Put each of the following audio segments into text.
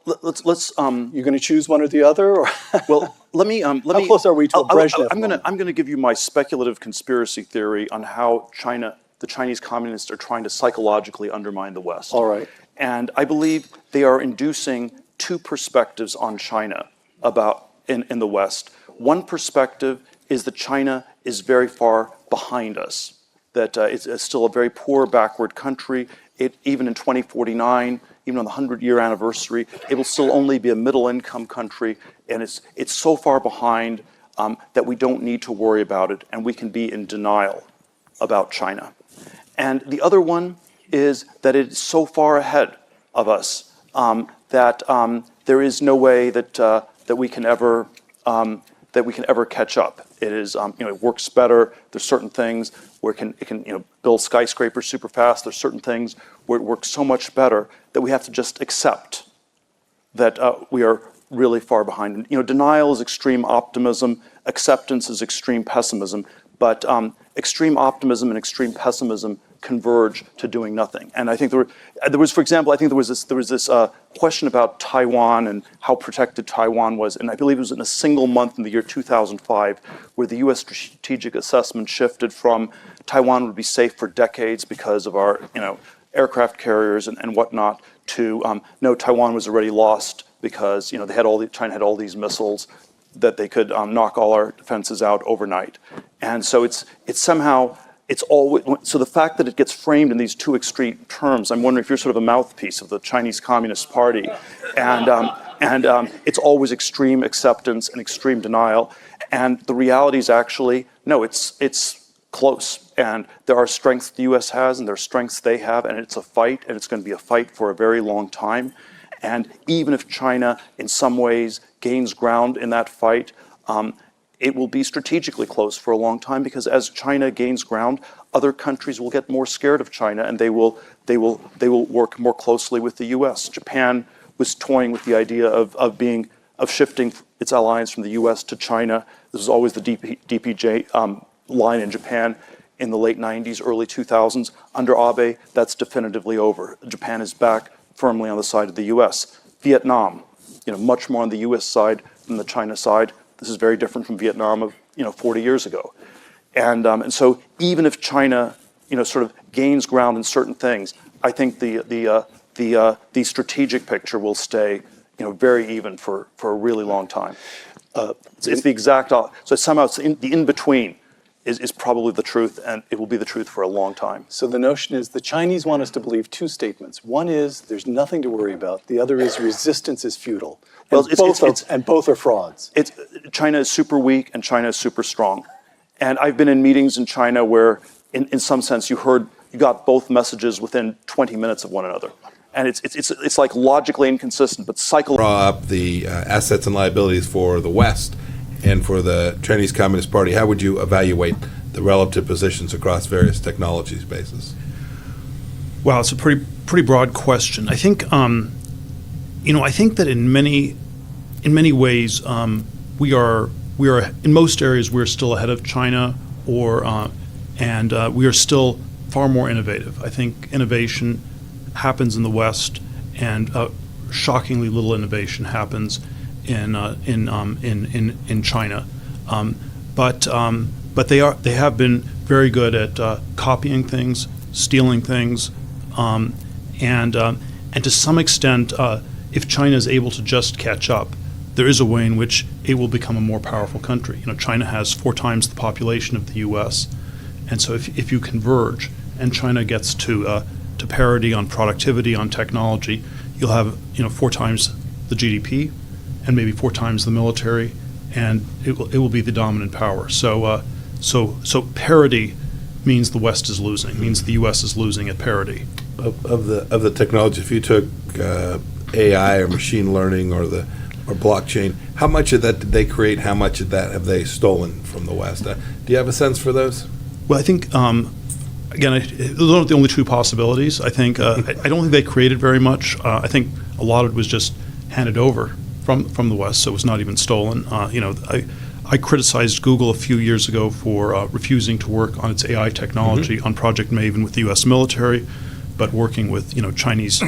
let's. You're going to choose one or the other, or Well, let me. how close are we to a Brezhnev? I'm going to give you my speculative conspiracy theory on how the Chinese communists, are trying to psychologically undermine the West. All right. And I believe they are inducing two perspectives on China in the West. One perspective is that China is very far behind us, that it's still a very poor, backward country. Even in 2049, even on the 100-year anniversary, it will still only be a middle-income country, and it's so far behind that we don't need to worry about it, and we can be in denial about China. And the other one is that it's so far ahead of us that there is no way that we can ever catch up. It is, it works better. There's certain things where it can build skyscrapers super fast. There's certain things where it works so much better that we have to just accept that we are really far behind. Denial is extreme optimism. Acceptance is extreme pessimism. But extreme optimism and extreme pessimism converge to doing nothing. And I think there was, for example, I think there was this question about Taiwan and how protected Taiwan was, and I believe it was in a single month in the year 2005 where the U.S. strategic assessment shifted from Taiwan would be safe for decades because of our aircraft carriers and whatnot to no, Taiwan was already lost because China had all these missiles that they could knock all our defenses out overnight. And so it's always, so the fact that it gets framed in these two extreme terms, I'm wondering if you're sort of a mouthpiece of the Chinese Communist Party, and it's always extreme acceptance and extreme denial, and the reality is actually, no, it's close, and there are strengths the U.S. has, and there are strengths they have, and it's a fight, and it's going to be a fight for a very long time, and even if China, in some ways, gains ground in that fight, it will be strategically close for a long time because as China gains ground, other countries will get more scared of China and they will work more closely with the U.S. Japan was toying with the idea of shifting its alliance from the U.S. to China. This was always the DPJ line in Japan in the late 90s, early 2000s. Under Abe, that's definitively over. Japan is back firmly on the side of the U.S. Vietnam, much more on the U.S. side than the China side. This is very different from Vietnam of 40 years ago, and so even if China sort of gains ground in certain things, I think the strategic picture will stay very even for a really long time. It's the exact so somehow it's the in between is probably the truth, and it will be the truth for a long time. So the notion is the Chinese want us to believe two statements. One is there's nothing to worry about. The other is resistance is futile. Well, both are frauds. China is super weak and China is super strong. And I've been in meetings in China where, in some sense, you got both messages within 20 minutes of one another. And it's like logically inconsistent, but psychologically. Draw up the assets and liabilities for the West and for the Chinese Communist Party. How would you evaluate the relative positions across various technology spaces? Wow, it's a pretty broad question. I think. I think that in many ways we are in most areas we're still ahead of China, and we are still far more innovative. I think innovation happens in the West, and shockingly little innovation happens in China. But they have been very good at copying things, stealing things, and to some extent. If China is able to just catch up, there is a way in which it will become a more powerful country. China has 4 times the population of the U.S., and so if you converge and China gets to parity on productivity, on technology, you'll have 4 times the GDP and maybe 4 times the military, and it will be the dominant power. So parity means the West is losing, means the U.S. is losing at parity. Of the technology, if you took AI or machine learning or blockchain, how much of that did they create? How much of that have they stolen from the West? Do you have a sense for those? Well, I think again, those aren't the only two possibilities. I think I don't think they created very much. I think a lot of it was just handed over from the West, so it was not even stolen. I criticized Google a few years ago for refusing to work on its AI technology on Project Maven with the U.S. military, but working with Chinese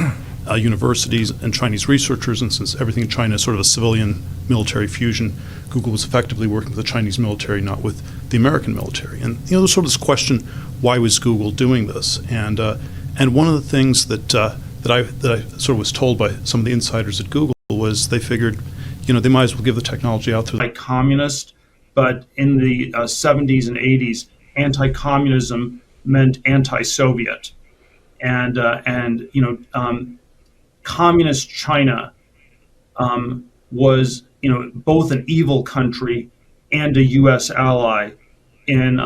universities and Chinese researchers, and since everything in China is sort of a civilian military fusion, Google was effectively working with the Chinese military, not with the American military. And there's sort of this question: why was Google doing this? And one of the things that I sort of was told by some of the insiders at Google was they figured, they might as well give the technology out to communist. But in the 70s and 80s, anti-communism meant anti-Soviet, and communist China was both an evil country and a U.S. ally in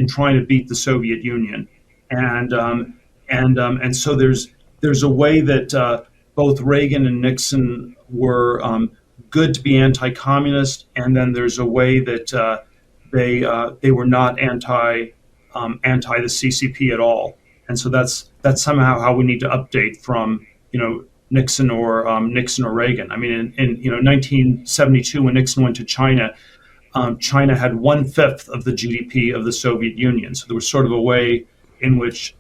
trying to beat the Soviet Union, and so there's a way that both Reagan and Nixon were good to be anti-communist, and then there's a way that they were not anti the CCP at all, and so that's somehow how we need to update from Nixon or Reagan. I mean, in 1972 when Nixon went to China, China had 1/5 of the GDP of the Soviet Union. So there was sort of a way in which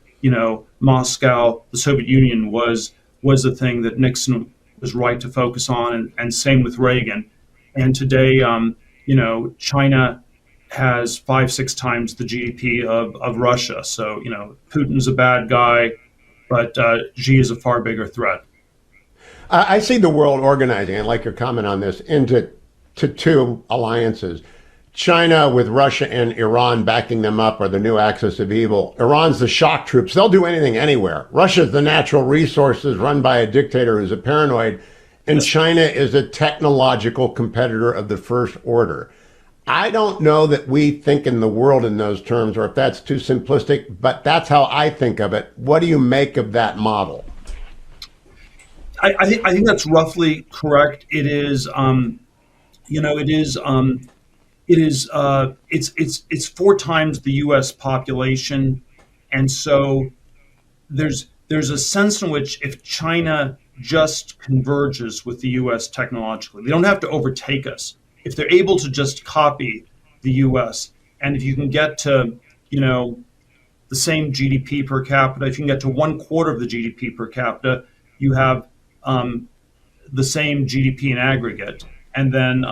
Moscow, the Soviet Union, was the thing that Nixon was right to focus on, and same with Reagan. And today, China has 5-6 times the GDP of Russia. So Putin's a bad guy, but Xi is a far bigger threat. I see the world organizing, I'd like your comment on this, into two alliances. China with Russia and Iran backing them up are the new axis of evil. Iran's the shock troops. They'll do anything anywhere. Russia's the natural resources run by a dictator who's a paranoid. And China is a technological competitor of the first order. I don't know that we think in the world in those terms, or if that's too simplistic, but that's how I think of it. What do you make of that model? I think that's roughly correct. It is, it's 4 times the U.S. population, and so there's a sense in which if China just converges with the U.S. technologically, they don't have to overtake us. If they're able to just copy the U.S., and if you can get to the same GDP per capita, if you can get to 1/4 of the GDP per capita, you have the same GDP in aggregate, and then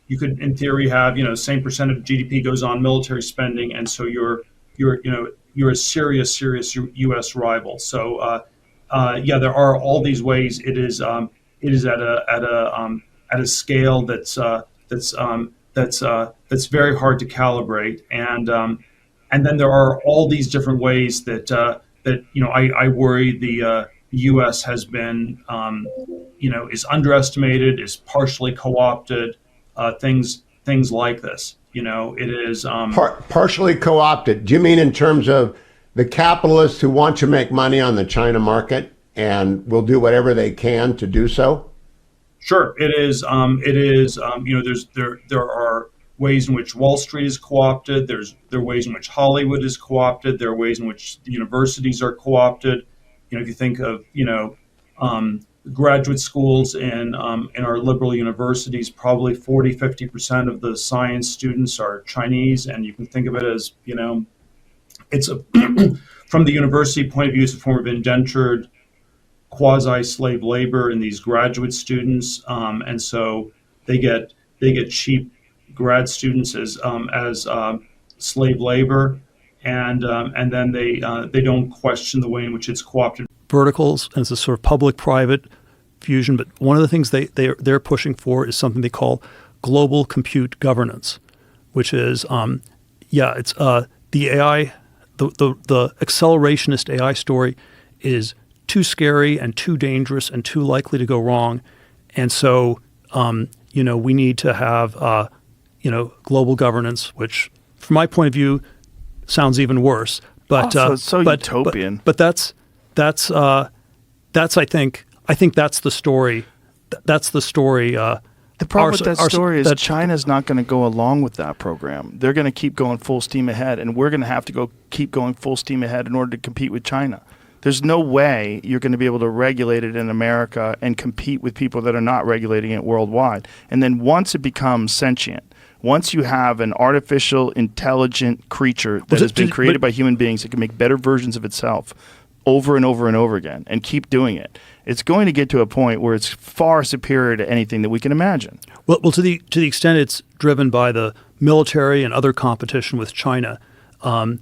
you could, in theory, have same percent of GDP goes on military spending, and so you're a serious U.S. rival. So there are all these ways. It is at a scale that's very hard to calibrate, and then there are all these different ways that I worry the U.S. has been is underestimated, is partially co-opted, things like this. It is partially co-opted. Do you mean in terms of the capitalists who want to make money on the China market and will do whatever they can to do so? Sure, it is. There are ways in which Wall Street is co-opted. There are ways in which Hollywood is co-opted. There are ways in which the universities are co-opted. If you think of graduate schools in our liberal universities, probably 40-50% of the science students are Chinese, and you can think of it as it's from the university point of view, it's a form of indentured quasi-slave labor in these graduate students, and so they get cheap grad students as slave labor, and then they don't question the way in which it's co-opted. Verticals, and it's a sort of public-private fusion. But one of the things they're pushing for is something they call global compute governance, which is it's the AI, the accelerationist AI story is too scary and too dangerous and too likely to go wrong, and so we need to have global governance, which from my point of view sounds even worse. But it's so utopian. But that's I think that's the story. That's the story. The problem with that story is China's not going to go along with that program. They're going to keep going full steam ahead, and we're going to have to keep going full steam ahead in order to compete with China. There's no way you're going to be able to regulate it in America and compete with people that are not regulating it worldwide. And then once it becomes sentient, once you have an artificial intelligent creature that has been created by human beings that can make better versions of itself, over and over and over again and keep doing it, it's going to get to a point where it's far superior to anything that we can imagine. Well, to the extent it's driven by the military and other competition with China, that's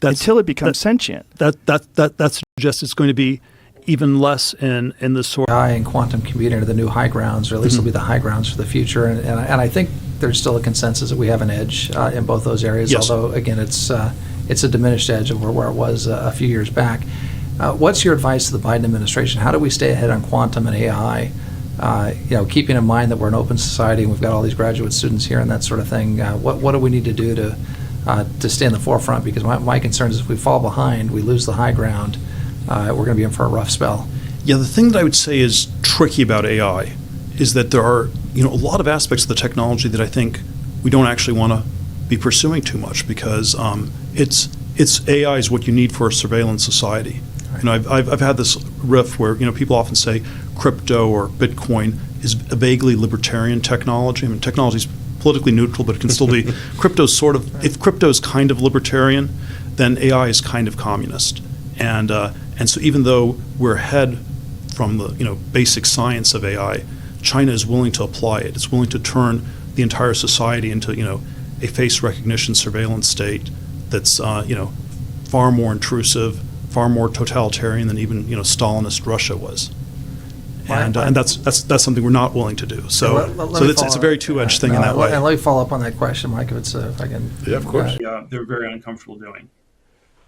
until it becomes sentient. That suggests it's going to be even less in the sort AI and quantum computing are the new high grounds, or at least will be the high grounds for the future. And I think there's still a consensus that we have an edge in both those areas. Yes. Although again, it's a diminished edge over where it was a few years back. What's your advice to the Biden administration? How do we stay ahead on quantum and AI? Keeping in mind that we're an open society and we've got all these graduate students here and that sort of thing. What do we need to do to stay in the forefront? Because my concern is if we fall behind, we lose the high ground. We're going to be in for a rough spell. Yeah, the thing that I would say is tricky about AI is that there are a lot of aspects of the technology that I think we don't actually want to be pursuing too much, because it's AI is what you need for a surveillance society. Right. I've had this riff where people often say crypto or Bitcoin is a vaguely libertarian technology. I mean, technology is politically neutral, but it can still be crypto's sort of. If crypto is kind of libertarian, then AI is kind of communist. And so even though we're ahead from the basic science of AI, China is willing to apply it. It's willing to turn the entire society into a face recognition surveillance state that's far more intrusive, far more totalitarian than even Stalinist Russia was. And that's something we're not willing to do. So it's a very two-edged thing in that way. And let me follow up on that question, Mike, if I can. Yeah, of course. They're very uncomfortable doing.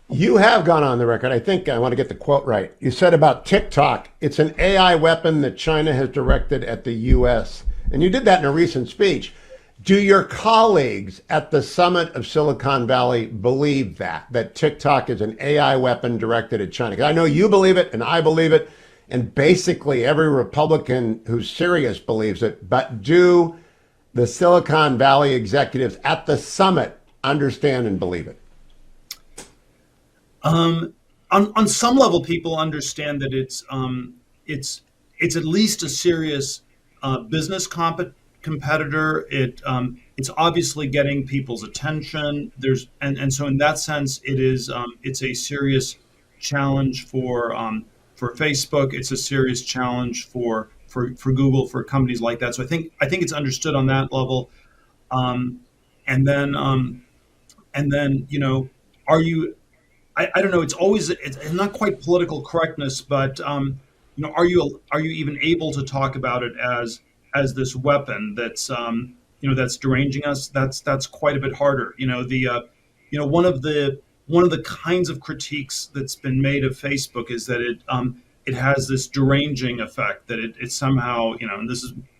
You have gone on the record. I think I want to get the quote right. You said about TikTok, it's an AI weapon that China has directed at the U.S. And you did that in a recent speech. Do your colleagues at the summit of Silicon Valley believe that TikTok is an AI weapon directed at China? Because I know you believe it and I believe it, and basically every Republican who's serious believes it. But do the Silicon Valley executives at the summit understand and believe it? On some level, people understand that it's at least a serious business competitor. It's obviously getting people's attention. So in that sense, it's a serious challenge for Facebook. It's a serious challenge for Google, for companies like that. So I think it's understood on that level. And then are you? I don't know. It's not quite political correctness, but are you even able to talk about it as this weapon that's that's deranging us? That's quite a bit harder. One of the kinds of critiques that's been made of Facebook is that it has this deranging effect, that it somehow and I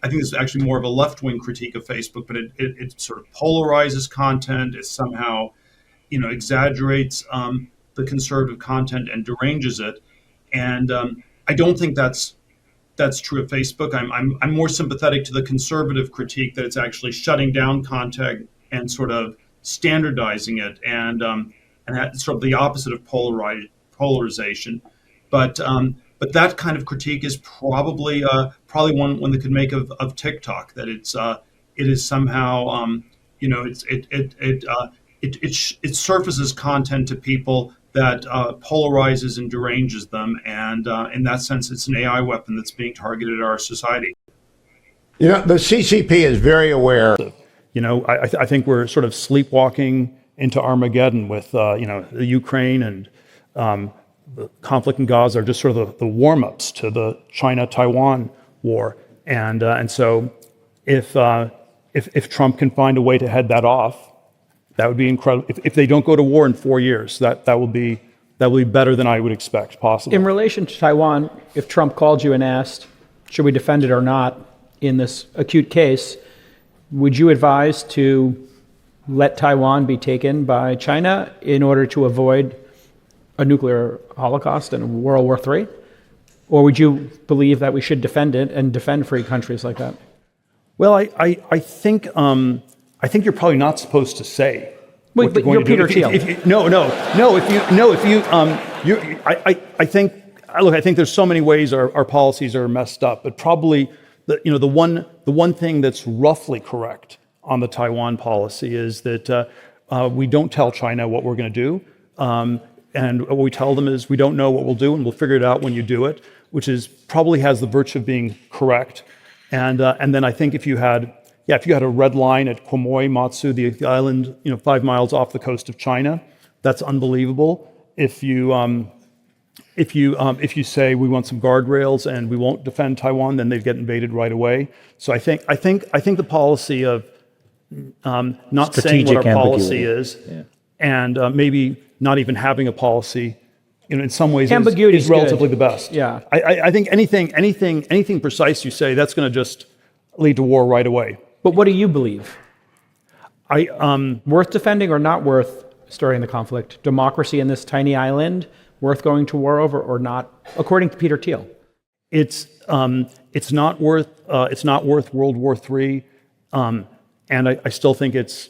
think this is actually more of a left-wing critique of Facebook, but it sort of polarizes content. It somehow exaggerates the conservative content and deranges it, and I don't think that's true of Facebook. I'm more sympathetic to the conservative critique that it's actually shutting down content and sort of standardizing it, and that's sort of the opposite of polarization. But that kind of critique is probably one that could make of TikTok, that it is somehow it surfaces content to people that polarizes and deranges them, and in that sense, it's an AI weapon that's being targeted at our society. The CCP is very aware. I think we're sort of sleepwalking into Armageddon with the Ukraine and the conflict in Gaza are just sort of the warm-ups to the China-Taiwan war, and so if Trump can find a way to head that off, that would be incredible. If they don't go to war in 4 years, that will be better than I would expect, possibly. In relation to Taiwan, if Trump called you and asked, should we defend it or not in this acute case, would you advise to let Taiwan be taken by China in order to avoid a nuclear holocaust and World War III? Or would you believe that we should defend it and defend free countries like that? Well, I think you're probably not supposed to say. Wait, but you're Peter Thiel. I think there's so many ways our policies are messed up, but probably the one thing that's roughly correct on the Taiwan policy is that we don't tell China what we're going to do. And what we tell them is we don't know what we'll do, and we'll figure it out when you do it, which is probably has the virtue of being correct. And then I think if you had a red line at Quemoy Matsu, the island 5 miles off the coast of China, that's unbelievable. If you say we want some guardrails and we won't defend Taiwan, then they'd get invaded right away. So I think the policy of not saying what our policy is, and maybe not even having a policy, in some ways is relatively the best. Yeah. I think anything precise you say, that's going to just lead to war right away. But what do you believe? Worth defending or not worth stirring the conflict? Democracy in this tiny island, worth going to war over or not? According to Peter Thiel, it's not worth World War III, and I still think it's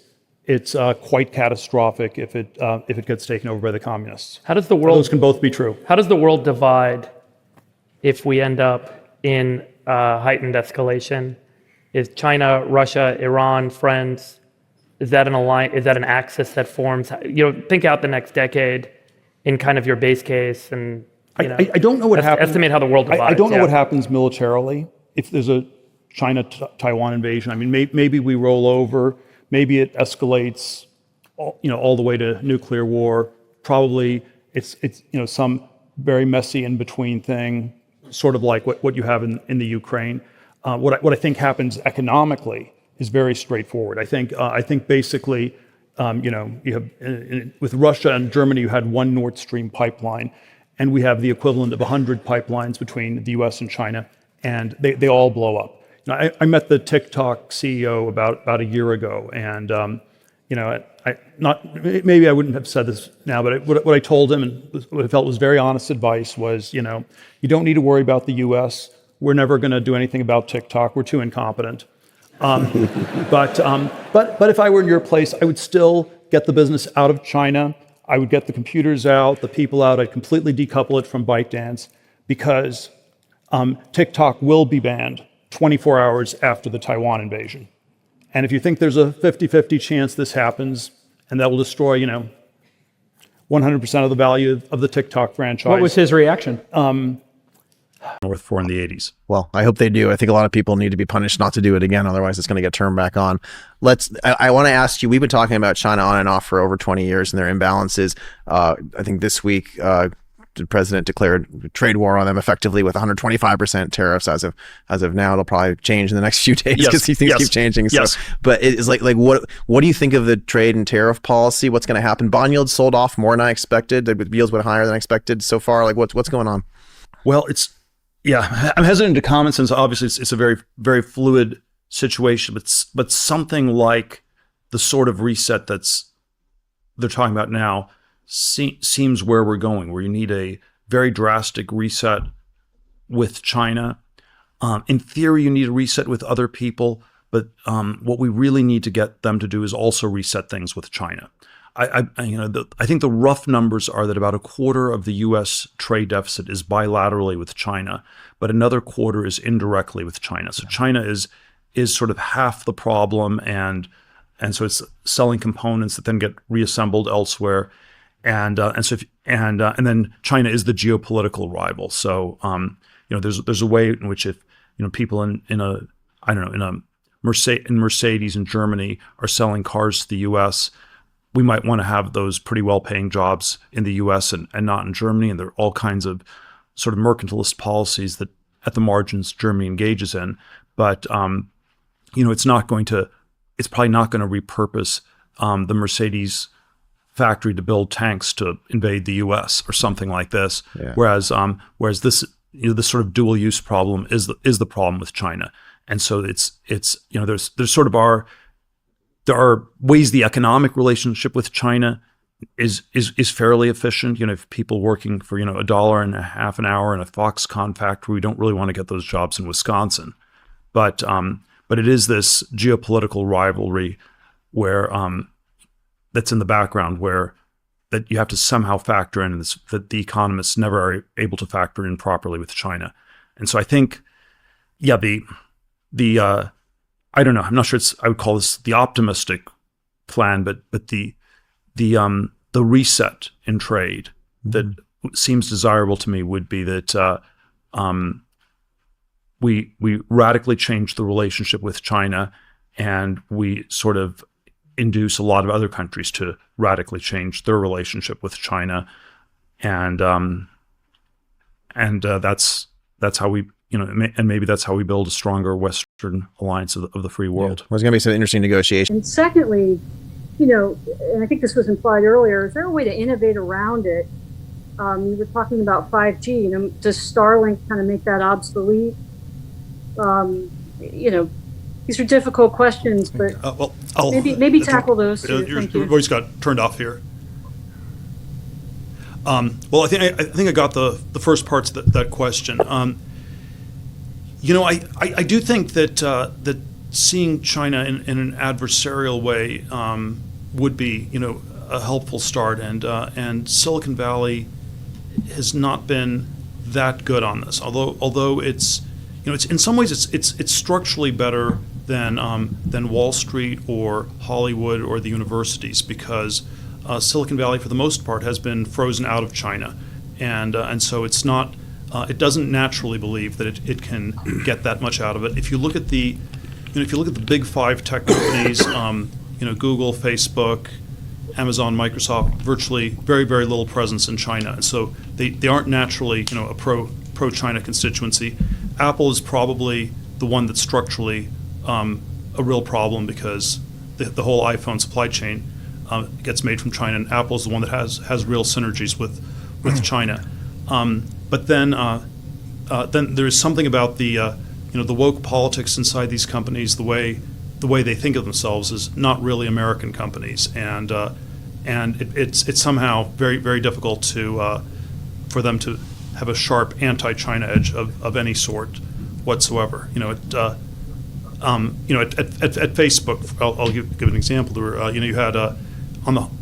quite catastrophic if it gets taken over by the communists. How does the world? Those can both be true. How does the world divide if we end up in heightened escalation? Is China, Russia, Iran friends? Is that an axis that forms? Think out the next decade in kind of your base case, and I don't know what happens. Estimate how the world divides. I don't know what happens militarily if there's a China-Taiwan invasion. I mean, maybe we roll over. Maybe it escalates, all the way to nuclear war. Probably it's some very messy in between thing, sort of like what you have in the Ukraine. What I think happens economically is very straightforward. I think basically, you have with Russia and Germany, you had one Nord Stream pipeline, and we have the equivalent of 100 pipelines between the U.S. and China, and they all blow up. I met the TikTok CEO about a year ago, and maybe I wouldn't have said this now, but what I told him and what I felt was very honest advice was, you don't need to worry about the U.S. We're never going to do anything about TikTok. We're too incompetent. But if I were in your place, I would still get the business out of China. I would get the computers out, the people out. I'd completely decouple it from ByteDance, because TikTok will be banned 24 hours after the Taiwan invasion. And if you think there's a 50-50 chance this happens, and that will destroy, 100% of the value of the TikTok franchise. What was his reaction? North 4 in the 80s. Well, I hope they do. I think a lot of people need to be punished not to do it again. Otherwise, it's going to get turned back on. I want to ask you, we've been talking about China on and off for over 20 years and their imbalances. I think this week, the president declared trade war on them effectively with 125% tariffs as of now. It'll probably change in the next few days because these things keep changing. So, but it's like what do you think of the trade and tariff policy? What's going to happen? Bond yields sold off more than I expected. Yields went higher than I expected so far. Like what's going on? Well, I'm hesitant to comment since obviously it's a very, very fluid situation, but something like the sort of reset they're talking about now seems where we're going, where you need a very drastic reset with China. In theory, you need a reset with other people, but what we really need to get them to do is also reset things with China. I think the rough numbers are that about a quarter of the U.S. trade deficit is bilaterally with China, but another quarter is indirectly with China. So China is sort of half the problem, and so it's selling components that then get reassembled elsewhere, and then China is the geopolitical rival. So there's a way in which if people in Mercedes in Germany are selling cars to the U.S., we might want to have those pretty well-paying jobs in the U.S. and not in Germany. And there are all kinds of sort of mercantilist policies that at the margins Germany engages in. But, it's probably not going to repurpose the Mercedes factory to build tanks to invade the U.S. or something like this. Yeah. Whereas this, this sort of dual use problem is the problem with China. And so there's sort of there are ways the economic relationship with China is fairly efficient. If people working for $1.50 an hour in a Foxconn factory, we don't really want to get those jobs in Wisconsin. But it is this geopolitical rivalry where that's in the background, where that you have to somehow factor in that the economists never are able to factor in properly with China. And so I think, I don't know. I'm not sure I would call this the optimistic plan, but the reset in trade that seems desirable to me would be that we radically change the relationship with China, and we sort of induce a lot of other countries to radically change their relationship with China, and that's how we, and maybe that's how we build a stronger Western alliance of the free world. There's going to be some interesting negotiation. And secondly, and I think this was implied earlier, is there a way to innovate around it? You were talking about 5G, does Starlink kind of make that obsolete? These are difficult questions, but maybe tackle those too. Thank you. Your voice got turned off here. Well, I think I got the first parts of that question. I do think that seeing China in an adversarial way would be a helpful start, and Silicon Valley has not been that good on this. Although it's it's in some ways it's structurally better than Wall Street or Hollywood or the universities, because Silicon Valley, for the most part, has been frozen out of China, and so it's not. It doesn't naturally believe that it can get that much out of it. If you look at the big five tech companies, Google, Facebook, Amazon, Microsoft, virtually very, very little presence in China, and so they aren't naturally a pro-China constituency. Apple is probably the one that's structurally a real problem, because the whole iPhone supply chain gets made from China, and Apple is the one that has real synergies with China. But then there is something about the woke politics inside these companies, the way they think of themselves is not really American companies, and it's somehow very, very difficult for them to have a sharp anti-China edge of any sort whatsoever. At Facebook, I'll give an example. There were, you had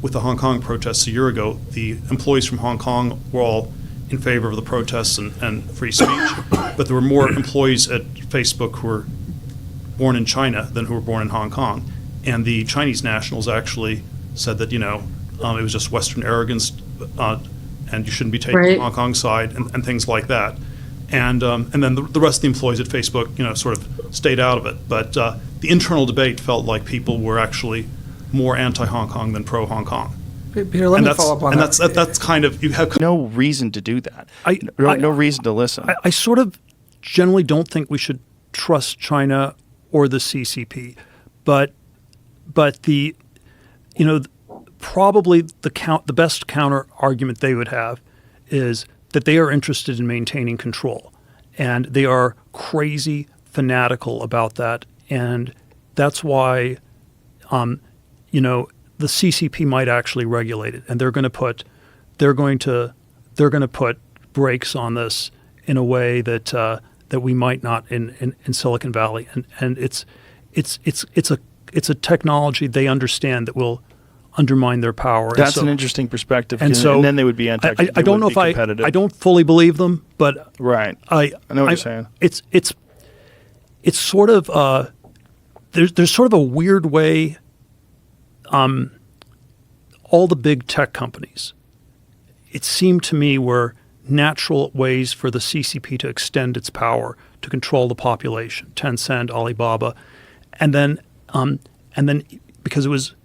with the Hong Kong protests a year ago, the employees from Hong Kong were all in favor of the protests and free speech, but there were more employees at Facebook who were born in China than who were born in Hong Kong, and the Chinese nationals actually said that it was just Western arrogance, and you shouldn't be taking the Hong Kong side, and things like that. And then the rest of the employees at Facebook, sort of stayed out of it. But the internal debate felt like people were actually more anti-Hong Kong than pro-Hong Kong. Peter, let me follow up on that. And that's kind of, you have no reason to do that. No reason to listen. I sort of generally don't think we should trust China or the CCP, but the probably the best counter argument they would have is that they are interested in maintaining control, and they are crazy fanatical about that, and that's why the CCP might actually regulate it, and they're going to put brakes on this in a way that we might not in Silicon Valley, and it's a technology they understand that will undermine their power. That's an interesting perspective, and then they would be anti. I don't know if I don't fully believe them, but right. I know what you're saying. It's sort of there's sort of a weird way. All the big tech companies, it seemed to me, were natural ways for the CCP to extend its power to control the population. Tencent, Alibaba, and then because it was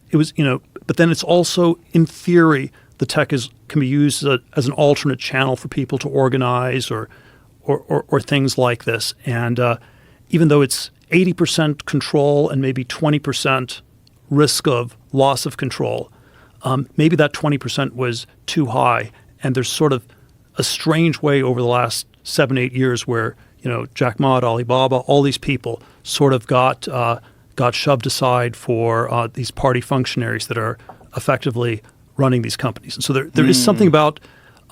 but then it's also, in theory, the tech can be used as an alternate channel for people to organize or things like this. And even though it's 80% control and maybe 20% risk of loss of control, maybe that 20% was too high. And there's sort of a strange way over the last 7-8 years where Jack Ma, Alibaba, all these people sort of got shoved aside for these party functionaries that are effectively running these companies. And so there is something about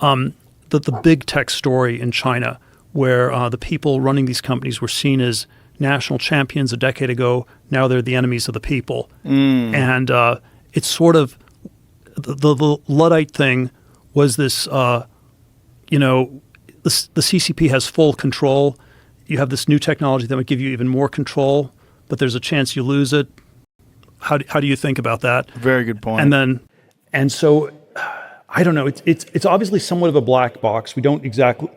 the big tech story in China where the people running these companies were seen as national champions a decade ago. Now they're the enemies of the people. And it's sort of the Luddite thing was this, the CCP has full control. You have this new technology that would give you even more control, but there's a chance you lose it. How do you think about that? Very good point. And so I don't know. It's obviously somewhat of a black box. We don't exactly.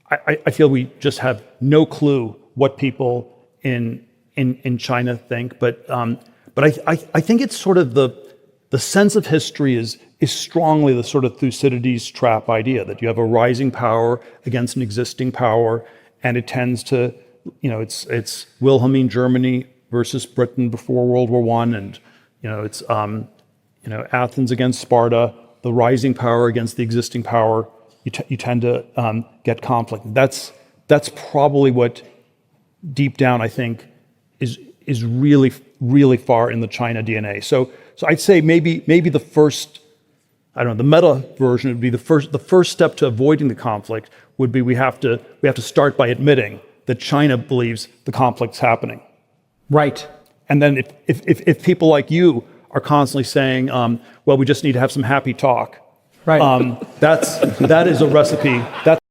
I feel we just have no clue what people in China think. But I think it's sort of the sense of history is strongly the sort of Thucydides trap idea that you have a rising power against an existing power, and it tends to, it's Wilhelmine Germany versus Britain before World War I, and it's Athens against Sparta, the rising power against the existing power. You tend to get conflict. That's probably what deep down I think is really far in the China DNA. So I'd say maybe the first, I don't know, the meta version would be the first step to avoiding the conflict would be we have to start by admitting that China believes the conflict's happening. Right. And then if people like you are constantly saying, well, we just need to have some happy talk. Right. That is a recipe.